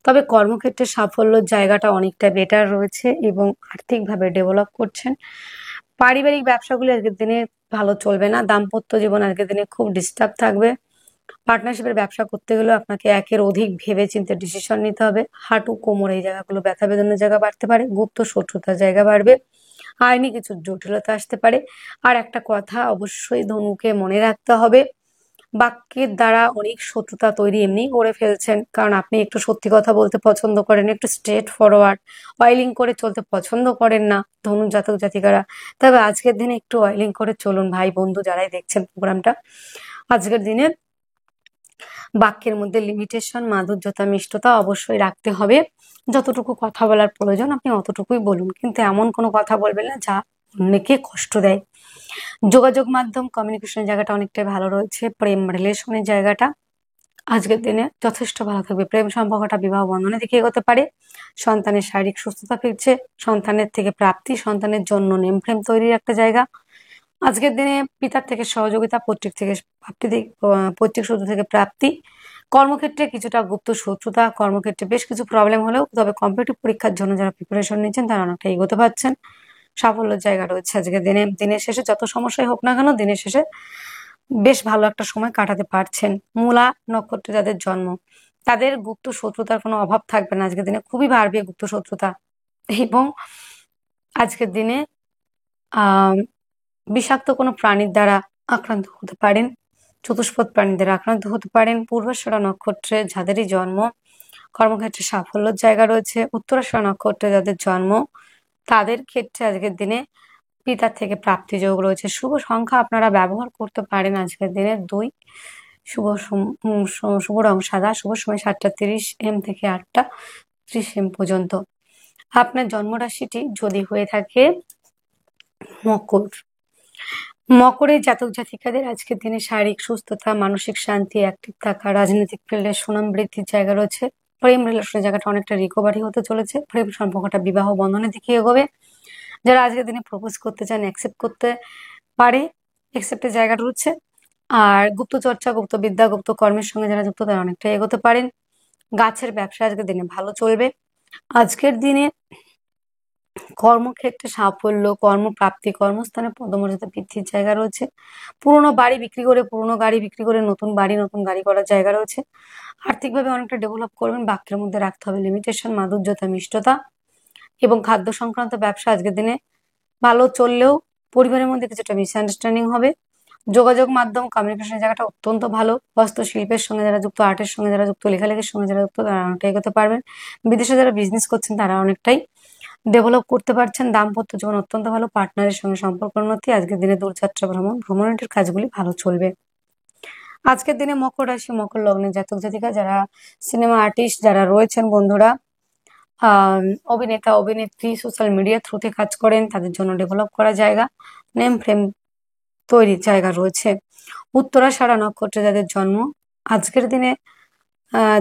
তবে কর্মক্ষেত্রে সাফল্যের জায়গাটা অনেকটা বেটার রয়েছে এবং আর্থিকভাবে ডেভেলপ করছেন। পারিবারিক ব্যবসাগুলি আজকের দিনে ভালো চলবে না। দাম্পত্য জীবন আজকের দিনে খুব ডিস্টার্ব থাকবে। পার্টনারশিপের ব্যবসা করতে গেলেও আপনাকে একের অধিক ভেবে চিন্তে ডিসিশন নিতে হবে। হাঁটু কোমর এই জায়গাগুলো ব্যথা বেদনার জায়গা বাড়তে পারে, গুপ্ত শত্রুতার জায়গা বাড়বে, আইনি কিছু জটিলতা আসতে পারে। আর একটা কথা অবশ্যই ধনুকে মনে রাখতে হবে, বাক্যের দ্বারা অনেক শত্রুতা তৈরি এমনিই করে ফেলছেন, কারণ আপনি একটু সত্যি কথা বলতে পছন্দ করেন, একটু স্ট্রেট ফরওয়ার্ড, অয়েলিং করে চলতে পছন্দ করেন না ধনু জাতক জাতিকারা। তবে আজকের দিনে একটু অয়েলিং করে চলুন ভাই বন্ধু, যারাই দেখছেন প্রোগ্রামটা। আজকের দিনে বাক্যের মধ্যে লিমিটেশন, মাধুর্যতা, মিষ্টতা অবশ্যই রাখতে হবে। যতটুকু কথা বলার প্রয়োজন আপনি অতটুকুই বলুন, কিন্তু এমন কোনো কথা বলবেন না যা অন্যকে কষ্ট দেয়। যোগাযোগ মাধ্যম কমিউনিকেশনের জায়গাটা অনেকটাই ভালো রয়েছে। প্রেম রিলেশনের জায়গাটা আজকের দিনে যথেষ্ট ভালো থাকবে। প্রেম সম্পর্কটা বিবাহ বন্ধনের দিকে এগোতে পারে। সন্তানের শারীরিক সুস্থতা ফিরছে, সন্তানের থেকে প্রাপ্তি, সন্তানের জন্য নেম ফ্রেম তৈরির একটা জায়গা। আজকের দিনে পিতার থেকে সহযোগিতা, পৈতৃক থেকে প্রাপ্তি, পৈতৃক সূত্র থেকে প্রাপ্তি। কর্মক্ষেত্রে কিছুটা গুপ্ত শত্রুতা, কর্মক্ষেত্রে বেশ কিছু প্রবলেম হলেও, তবে কম্পিটিটিভ পরীক্ষার জন্য যারা প্রিপারেশন নিচ্ছেন তারা অনেকটা এগোতে পারছেন। সাফল্যের জায়গা রয়েছে আজকের দিনে। দিনের শেষে যত সমস্যাই হোক না কেন, দিনের শেষে বেশ ভালো একটা সময় কাটাতে পারছেন। মূলা নক্ষত্রে যাদের জন্ম, তাদের গুপ্ত শত্রুতার কোনো অভাব থাকবে না আজকের দিনে, খুবই বাড়বে গুপ্ত শত্রুতা। এবং আজকের দিনে আহ বিষাক্ত কোনো প্রাণীর দ্বারা আক্রান্ত হতে পারেন, চতুষ্পদ প্রাণীর দ্বারা আক্রান্ত হতে পারেন। পূর্বাষাঢ়া নক্ষত্রে যাদেরই জন্ম, কর্মক্ষেত্রে সাফল্যের জায়গা রয়েছে। উত্তরাষাঢ়া নক্ষত্রে যাদের জন্ম, তাদের ক্ষেত্রে আজকের দিনে পিতার থেকে প্রাপ্তি যোগ রয়েছে। শুভ সংখ্যা আপনারা ব্যবহার করতে পারেন আজকের দিনে 2, শুভ রং সাদা, শুভ সময় 7:30 AM থেকে 8:30 AM পর্যন্ত। আপনার জন্মরাশিটি যদি হয়ে থাকে মকর, মকরের জাতক জাতিকাদের আজকের দিনে শারীরিক সুস্থতা, মানসিক শান্তি, অ্যাক্টিভ থাকা, রাজনৈতিক ফিল্ডে সুনাম বৃদ্ধির জায়গা রয়েছে। প্রেম রিলেশনের জায়গাটা অনেকটা রিকভারি হতে চলেছে। প্রেম সম্পর্কটা বিবাহ বন্ধনের দিকে এগোবে। যারা আজকের দিনে প্রপোজ করতে চান, অ্যাকসেপ্ট করতে পারে, অ্যাকসেপ্টের জায়গাটা রয়েছে। আর গুপ্তচর্চা, গুপ্তবিদ্যা, গুপ্ত কর্মের সঙ্গে যারা যুক্ত তারা অনেকটা এগোতে পারেন। গাছের ব্যবসা আজকের দিনে ভালো চলবে। আজকের দিনে কর্মক্ষেত্রে সাফল্য, কর্মপ্রাপ্তি, কর্মস্থানে পদমর্যাদা বৃদ্ধির জায়গা রয়েছে। পুরোনো বাড়ি বিক্রি করে, পুরোনো গাড়ি বিক্রি করে নতুন বাড়ি, নতুন গাড়ি করার জায়গা রয়েছে। আর্থিকভাবে অনেকটা ডেভেলপ করবেন। বাক্যের মধ্যে রাখতে হবে লিমিটেশন, মাধুর্যতা, মিষ্টতা এবং খাদ্য সংক্রান্ত ব্যবসা আজকের দিনে ভালো চললেও পরিবারের মধ্যে কিছুটা মিসআন্ডারস্ট্যান্ডিং হবে। যোগাযোগ মাধ্যম, কমিউনিকেশনের জায়গাটা অত্যন্ত ভালো। হস্তশিল্পের সঙ্গে যারা যুক্ত, আর্টের সঙ্গে যারা যুক্ত, লেখালেখির সঙ্গে যারা যুক্ত, তারা অনেকটাই এগোতে পারবেন। বিদেশে যারা বিজনেস করছেন তারা অনেকটাই ডেভেলপ করতে পারছেন। দাম্পত্য জীবন অত্যন্ত ভালো। পার্টনারের সঙ্গে সম্পর্ক উন্নতি। আজকের দিনে দূরযাত্রা ভ্রমণের কাজগুলি ভালো চলবে। আজকের দিনে মকর রাশি, মকর লগ্নের জাতক জাতিকা যারা সিনেমা আর্টিস্ট যারা রয়েছেন বন্ধুরা, অভিনেতা অভিনেত্রী, সোশ্যাল মিডিয়া থ্রুতে কাজ করেন, তাদের জন্য ডেভেলপ করা জায়গা, নেম ফ্রেম তৈরির জায়গা রয়েছে। উত্তরাষাঢ়া নক্ষত্রে যাদের জন্ম, আজকের দিনে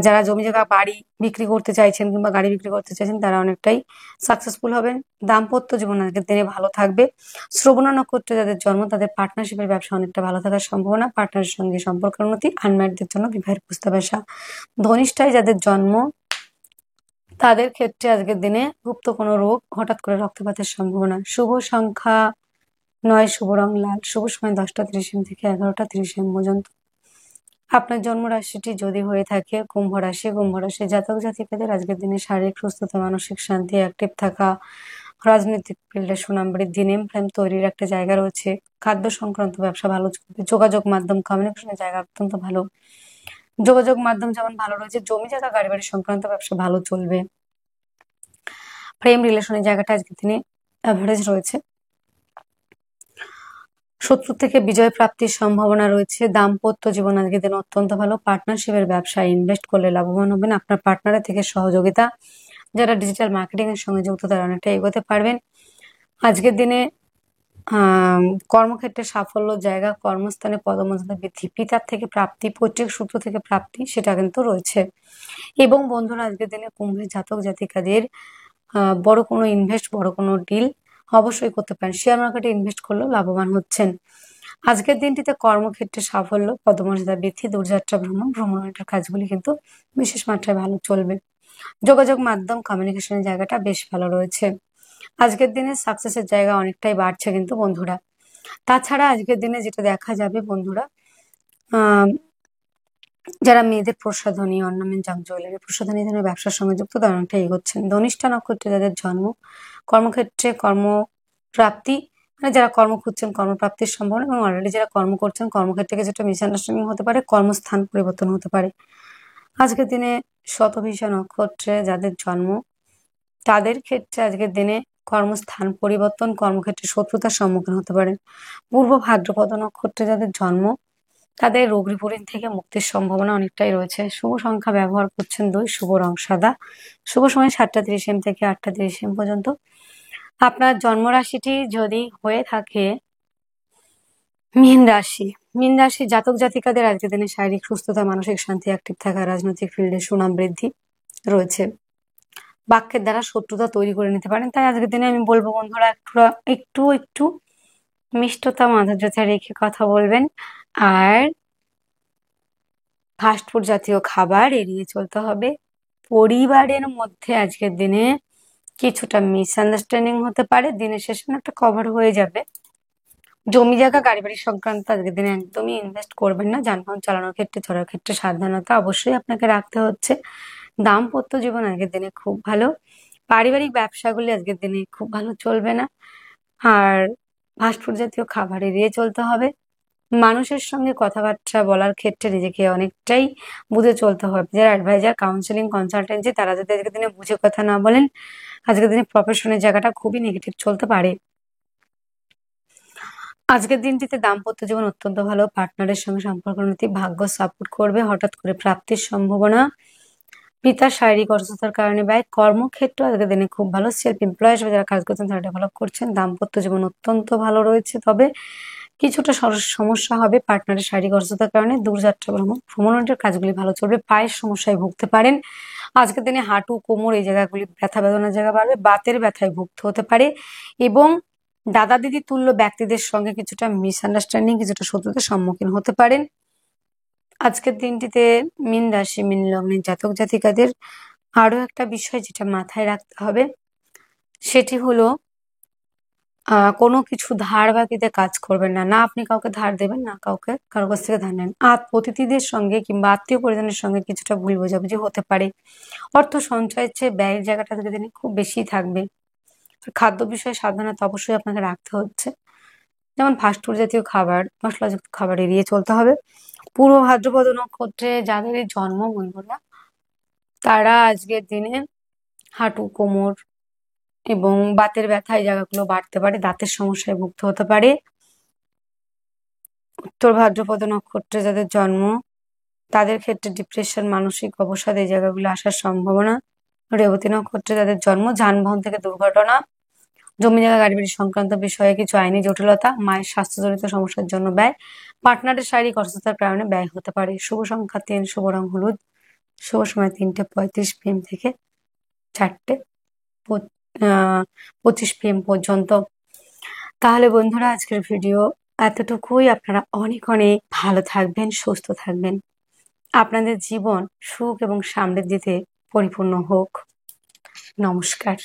যারা জমি জায়গা বাড়ি বিক্রি করতে চাইছেন কিংবা গাড়ি বিক্রি করতে চাইছেন তারা অনেকটাই সাকসেসফুল হবেন। দাম্পত্য জীবন আজকের দিনে ভালো থাকবে। শ্রবণা নক্ষত্রে যাদের জন্ম, তাদের পার্টনারশিপের ব্যবসা অনেকটা ভালো থাকার সম্ভাবনা। পার্টনারের সঙ্গে সম্পর্কের উন্নতি। আনম্যারিডদের জন্য বিবাহের প্রস্তাব আসা। ধনিষ্ঠায় যাদের জন্ম, তাদের ক্ষেত্রে আজকের দিনে গুপ্ত কোনো রোগ, হঠাৎ করে রক্তপাতের সম্ভাবনা। শুভ সংখ্যা 9, শুভ রং লাল, শুভ সময় 10টা 30 AM থেকে 11টা 30 AM পর্যন্ত। আপনার জন্ম রাশিটি যদি হয়ে থাকে কুম্ভ রাশি, কুম্ভ রাশির জাতক জাতিকাদের আজকের দিনে শারীরিক সুস্থতা, মানসিক শান্তি, অ্যাক্টিভ থাকা, রাজনৈতিক ফিল্ডে সুনাম বৃদ্ধি, নেম ফ্রেম তৈরির একটা জায়গা রয়েছে। খাদ্য সংক্রান্ত ব্যবসা ভালো চলবে। যোগাযোগ মাধ্যম, কমিউনিকেশনের জায়গা অত্যন্ত ভালো। যোগাযোগ মাধ্যম যেমন ভালো রয়েছে, জমি জায়গা গাড়ি বাড়ি সংক্রান্ত ব্যবসা ভালো চলবে। প্রেম রিলেশনের জায়গাটা আজকের দিনে অ্যাভারেজ রয়েছে। শত্রু থেকে বিজয় প্রাপ্তির সম্ভাবনা রয়েছে। দাম্পত্য জীবন আজকের দিন অত্যন্ত ভালো। পার্টনারশিপের ব্যবসায় ইনভেস্ট করলে লাভবান হবেন। আপনার পার্টনারের থেকে সহযোগিতা, যারা ডিজিটাল মার্কেটিং এর সঙ্গে যুক্ত তারা অনেকটা এগোতে পারবেন। আজকের দিনে কর্মক্ষেত্রে সাফল্য জায়গা, কর্মস্থানে পদমর্যাদা বৃদ্ধি, পিতার থেকে প্রাপ্তি, পৈতৃক সূত্র থেকে প্রাপ্তি সেটা কিন্তু রয়েছে। এবং বন্ধুরা আজকের দিনে কুম্ভের জাতক জাতিকাদের বড় কোনো ইনভেস্ট, বড় কোনো ডিল অবশ্যই করতে পারেন। শেয়ার মার্কেটে ইনভেস্ট করলেও লাভবান হচ্ছেন। আজকের দিনটিতে কর্মক্ষেত্রে সাফল্য, পদমর্যাদা বৃদ্ধি, দূরযাত্রা ভ্রমণের কাজগুলি কিন্তু বিশেষ মাত্রায় ভালো চলবে। যোগাযোগ মাধ্যম, কমিউনিকেশনের জায়গাটা বেশ ভালো রয়েছে। আজকের দিনে সাকসেসের জায়গা অনেকটাই বাড়ছে কিন্তু বন্ধুরা। তাছাড়া আজকের দিনে যেটা দেখা যাবে বন্ধুরা, আহ যারা মেয়েদের প্রসাধনী, অর্নামেন্ট, জাম জুয়েলারি, প্রসাধনী ধরনের ব্যবসার সঙ্গে যুক্ত তারা অনেকটা এগোচ্ছেন। ধনিষ্ঠা নক্ষত্রে যাদের জন্ম, কর্মক্ষেত্রে কর্মপ্রাপ্তি, মানে যারা কর্ম খুঁজছেন কর্মপ্রাপ্তির সম্ভাবনা, এবং অলরেডি যারা কর্ম করছেন কর্মক্ষেত্রে কিছুটা মিসআন্ডারস্ট্যান্ডিং হতে পারে, কর্মস্থান পরিবর্তন হতে পারে। আজকের দিনে শতভিষা নক্ষত্রে যাদের জন্ম, তাদের ক্ষেত্রে আজকের দিনে কর্মস্থান পরিবর্তন, কর্মক্ষেত্রে শত্রুতার সম্মুখীন হতে পারেন। পূর্ব ভাদ্রপদ নক্ষত্রে যাদের জন্ম, তাদের রোগ রিপোর্টিং থেকে মুক্তির সম্ভাবনা অনেকটাই রয়েছে। শুভ সংখ্যা ব্যবহার করছেন 2, শুভ রং সাদা, শুভ সময় 7টা 30 AM থেকে 8টা 30 AM পর্যন্ত। আপনার জন্ম রাশিটি যদি হয়ে থাকে মীন রাশি, মীন রাশির জাতক জাতিকাদের আজকের দিনে শারীরিক সুস্থতা, মানসিক শান্তি, অ্যাক্টিভ থাকা, রাজনৈতিক ফিল্ডে সুনাম বৃদ্ধি রয়েছে। বাক্যের দ্বারা শত্রুতা তৈরি করে নিতে পারেন। তাই আজকের দিনে আমি বলবো বন্ধুরা একটু একটু মিষ্টতা, মাধুর্যতা রেখে কথা বলবেন। আর ফাস্টফুড জাতীয় খাবার এড়িয়ে চলতে হবে। পরিবারের মধ্যে আজকের দিনে কিছুটা মিসআন্ডারস্ট্যান্ডিং হতে পারে, দিনের শেষে একটা কভার হয়ে যাবে। জমি জায়গা গাড়ি বাড়ি সংক্রান্ত আজকের দিনে একদমই ইনভেস্ট করবেন না। যানবাহন চালানোর ক্ষেত্রে, চলার ক্ষেত্রে সাবধানতা অবশ্যই আপনাকে রাখতে হচ্ছে। দাম্পত্য জীবন আজকের দিনে খুব ভালো। পারিবারিক ব্যবসাগুলি আজকের দিনে খুব ভালো চলবে না। আর ফাস্টফুড জাতীয় খাবার এড়িয়ে চলতে হবে। মানুষের সঙ্গে কথাবার্তা বলার ক্ষেত্রে নিজেকে অনেকটাই বুঝে চলতে হবে। যারা অ্যাডভাইজার, কাউন্সিলিং, কনসালটেন্সি তারা যদি আজকের দিনে বুঝে কথা না বলেন, আজকের দিনে প্রফেশনের জায়গাটা খুবই নেগেটিভ চলতে পারে। আজকের দিনটিতে দাম্পত্য জীবন অত্যন্ত ভালো। পার্টনারের সঙ্গে সম্পর্ক উন্নতি, ভাগ্য সাপোর্ট করবে, হঠাৎ করে প্রাপ্তির সম্ভাবনা। পিতার শারীরিক অসুস্থতার কারণে ব্যয়। কর্মক্ষেত্র আজকের দিনে খুব ভালো। সেলফ এমপ্লয় হিসেবে যারা কাজ করছেন তারা ডেভেলপ করছেন। দাম্পত্য জীবন অত্যন্ত ভালো রয়েছে, তবে কিছুটা সমস্যা হবে পার্টনারের শারীরিক অসুস্থতার কারণে। দূরযাত্রা ভ্রমণের কাজগুলি ভালো চলবে। পায়ের সমস্যায় ভুগতে পারেন। আজকের দিনে হাঁটু, কোমর এই জায়গাগুলি ব্যথা বেদনার জায়গা বাড়বে। বাতের ব্যথায় ভুগতে হতে পারে এবং দাদা দিদি তুল্য ব্যক্তিদের সঙ্গে কিছুটা মিসআন্ডারস্ট্যান্ডিং, কিছুটা শত্রুতার সম্মুখীন হতে পারেন। আজকের দিনটিতে মীন রাশি, মীন লগ্নের জাতক জাতিকাদের আরো একটা বিষয় যেটা মাথায় রাখতে হবে, সেটি হলো কোনো কিছু ধার বাকিতে কাজ করবেন না। না আপনি কাউকে ধার দেবেন, না কাউকে কারো কাছ থেকে ধার নেন। অতিথিদের সঙ্গে কিংবা আত্মীয়-পরিজনের সঙ্গে কিছুটা ভুল বোঝাবুঝি হতে পারে। অর্থ সঞ্চয়ের চেয়ে ব্যয়ের জায়গাটা ধীরে, ধীরে খুব বেশিই থাকবে। খাদ্য বিষয়ে সাবধানতা অবশ্যই আপনাকে রাখতে হচ্ছে। যেমন ফাস্ট ফুড জাতীয় খাবার, মশলাযুক্ত খাবার এড়িয়ে চলতে হবে। পূর্ব ভাদ্রপদ নক্ষত্রে যাদের এই জন্ম বন্ধুরা, তারা আজকের দিনে হাঁটু, কোমর এবং বাতের ব্যথা এই জায়গাগুলো বাড়তে পারে, দাঁতের সমস্যায় ভুগতে হতে পারে। উত্তর ভাদ্রপদ নক্ষত্রে যাদের জন্ম, তাদের ক্ষেত্রে ডিপ্রেশন, মানসিক অবসাদ এই জায়গাগুলো আসার সম্ভাবনা। রেবতী নক্ষত্রে যাদের জন্ম, যানবাহন থেকে দুর্ঘটনা, জমি জায়গা গাড়ি বাড়ি সংক্রান্ত বিষয়ে কিছু আইনি জটিলতা, মায়ের স্বাস্থ্যজনিত সমস্যার জন্য ব্যয়, পার্টনারের শারীরিক অসুস্থতার কারণে ব্যয় হতে পারে। শুভ সংখ্যা ৩, শুভ রং হলুদ, শুভ সময় ৩:৩৫ PM থেকে ৪:২৫ PM পর্যন্ত। তাহলে বন্ধুরা আজকের ভিডিও এতটুকুই। আপনারা অনেক অনেক ভালো থাকবেন, সুস্থ থাকবেন। আপনাদের জীবন সুখ এবং সমৃদ্ধিতে পরিপূর্ণ হোক। নমস্কার।